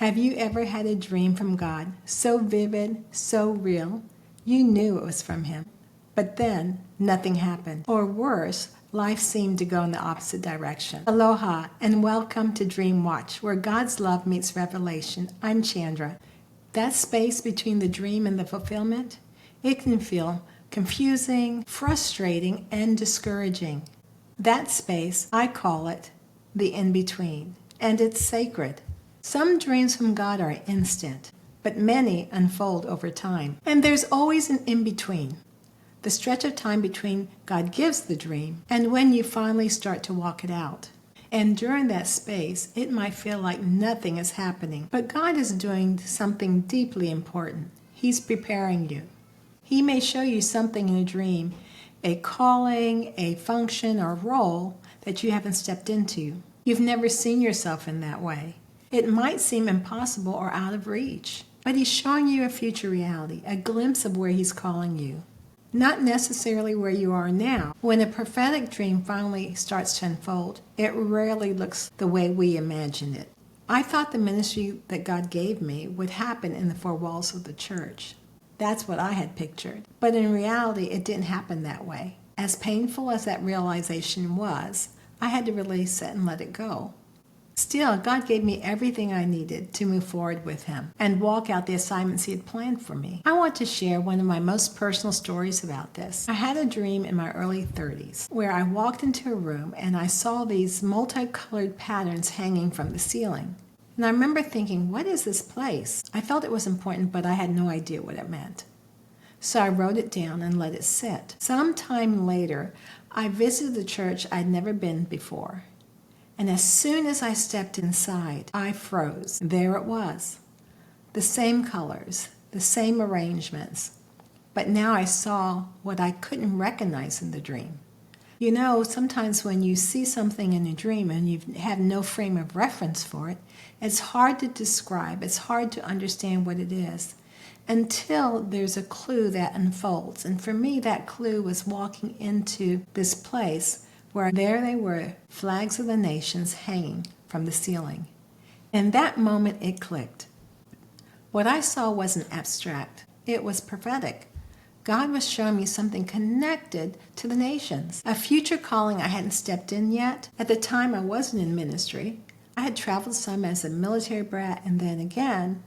Have you ever had a dream from God, so vivid, so real, you knew it was from Him, but then nothing happened? Or worse, life seemed to go in the opposite direction. Aloha, and welcome to DreamWatch, where God's love meets revelation. I'm Chandra. That space between the dream and the fulfillment, it can feel confusing, frustrating, and discouraging. That space, I call it the in-between, and it's sacred. Some dreams from God are instant, but many unfold over time. And there's always an in-between, the stretch of time between God gives the dream and when you finally start to walk it out. And during that space, it might feel like nothing is happening, but God is doing something deeply important. He's preparing you. He may show you something in a dream, a calling, a function, or role that you haven't stepped into. You've never seen yourself in that way. It might seem impossible or out of reach, but He's showing you a future reality, a glimpse of where He's calling you. Not necessarily where you are now. When a prophetic dream finally starts to unfold, it rarely looks the way we imagine it. I thought the ministry that God gave me would happen in the four walls of the church. That's what I had pictured. But in reality, it didn't happen that way. As painful as that realization was, I had to release it and let it go. Still, God gave me everything I needed to move forward with Him and walk out the assignments He had planned for me. I want to share one of my most personal stories about this. I had a dream in my early 30s where I walked into a room and I saw these multicolored patterns hanging from the ceiling. And I remember thinking, what is this place? I felt it was important, but I had no idea what it meant. So I wrote it down and let it sit. Sometime later, I visited the church I'd never been before. And as soon as I stepped inside, I froze. There it was. The same colors, the same arrangements. But now I saw what I couldn't recognize in the dream. You know, sometimes when you see something in a dream and you have no frame of reference for it, it's hard to describe, it's hard to understand what it is until there's a clue that unfolds. And for me, that clue was walking into this place where there they were, flags of the nations hanging from the ceiling. In that moment, it clicked. What I saw wasn't abstract. It was prophetic. God was showing me something connected to the nations, a future calling I hadn't stepped in yet. At the time, I wasn't in ministry. I had traveled some as a military brat and then again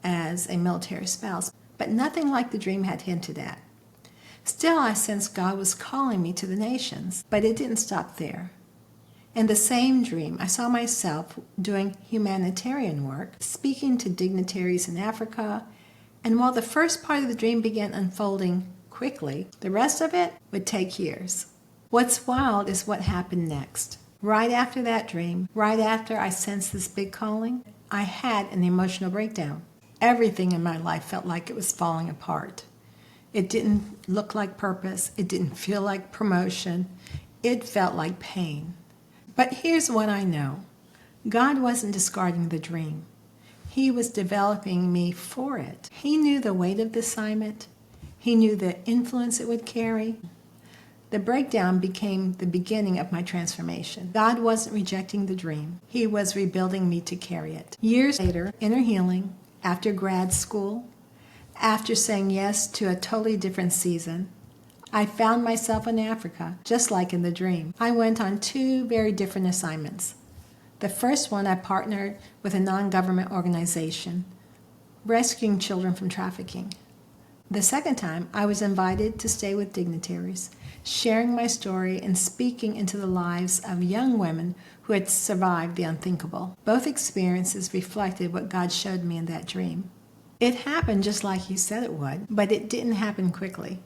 as a military spouse, but nothing like the dream had hinted at. Still, I sensed God was calling me to the nations, but it didn't stop there. In the same dream, I saw myself doing humanitarian work, speaking to dignitaries in Africa, and while the first part of the dream began unfolding quickly, the rest of it would take years. What's wild is what happened next. Right after that dream, right after I sensed this big calling, I had an emotional breakdown. Everything in my life felt like it was falling apart. It didn't look like purpose. It didn't feel like promotion. It felt like pain. But here's what I know. God wasn't discarding the dream. He was developing me for it. He knew the weight of the assignment. He knew the influence it would carry. The breakdown became the beginning of my transformation. God wasn't rejecting the dream. He was rebuilding me to carry it. Years later, inner healing, after grad school, after saying yes to a totally different season, I found myself in Africa, just like in the dream. I went on 2 very different assignments. The first one, I partnered with a non-government organization, rescuing children from trafficking. The second time, I was invited to stay with dignitaries, sharing my story and speaking into the lives of young women who had survived the unthinkable. Both experiences reflected what God showed me in that dream. It happened just like He said it would, but it didn't happen quickly.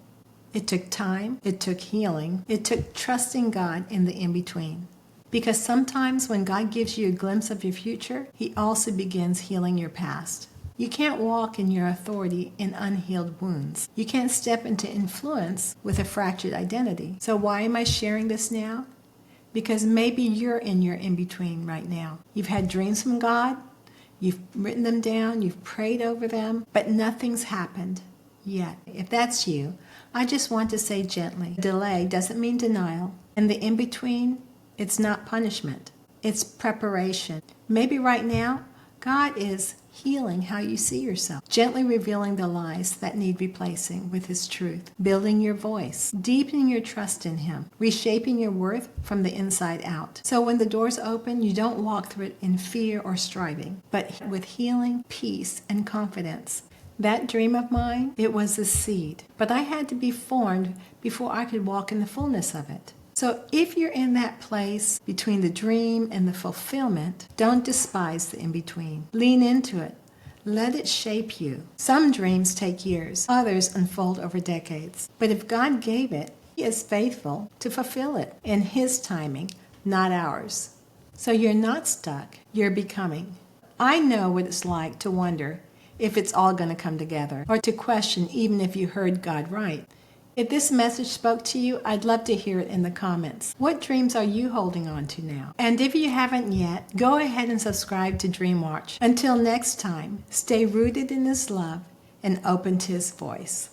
It took time, it took healing, it took trusting God in the in-between. Because sometimes when God gives you a glimpse of your future, He also begins healing your past. You can't walk in your authority in unhealed wounds. You can't step into influence with a fractured identity. So why am I sharing this now? Because maybe you're in your in-between right now. You've had dreams from God, you've written them down, you've prayed over them, but nothing's happened yet. If that's you, I just want to say gently, delay doesn't mean denial. And the in-between, it's not punishment. It's preparation. Maybe right now, God is healing how you see yourself, gently revealing the lies that need replacing with His truth, building your voice, deepening your trust in Him, reshaping your worth from the inside out. So when the doors open, you don't walk through it in fear or striving, but with healing, peace, and confidence. That dream of mine, it was a seed, but I had to be formed before I could walk in the fullness of it. So if you're in that place between the dream and the fulfillment, don't despise the in-between. Lean into it. Let it shape you. Some dreams take years, others unfold over decades. But if God gave it, He is faithful to fulfill it in His timing, not ours. So you're not stuck, you're becoming. I know what it's like to wonder if it's all going to come together, or to question even if you heard God right. If this message spoke to you, I'd love to hear it in the comments. What dreams are you holding on to now? And if you haven't yet, go ahead and subscribe to DreamWatch. Until next time, stay rooted in His love and open to His voice.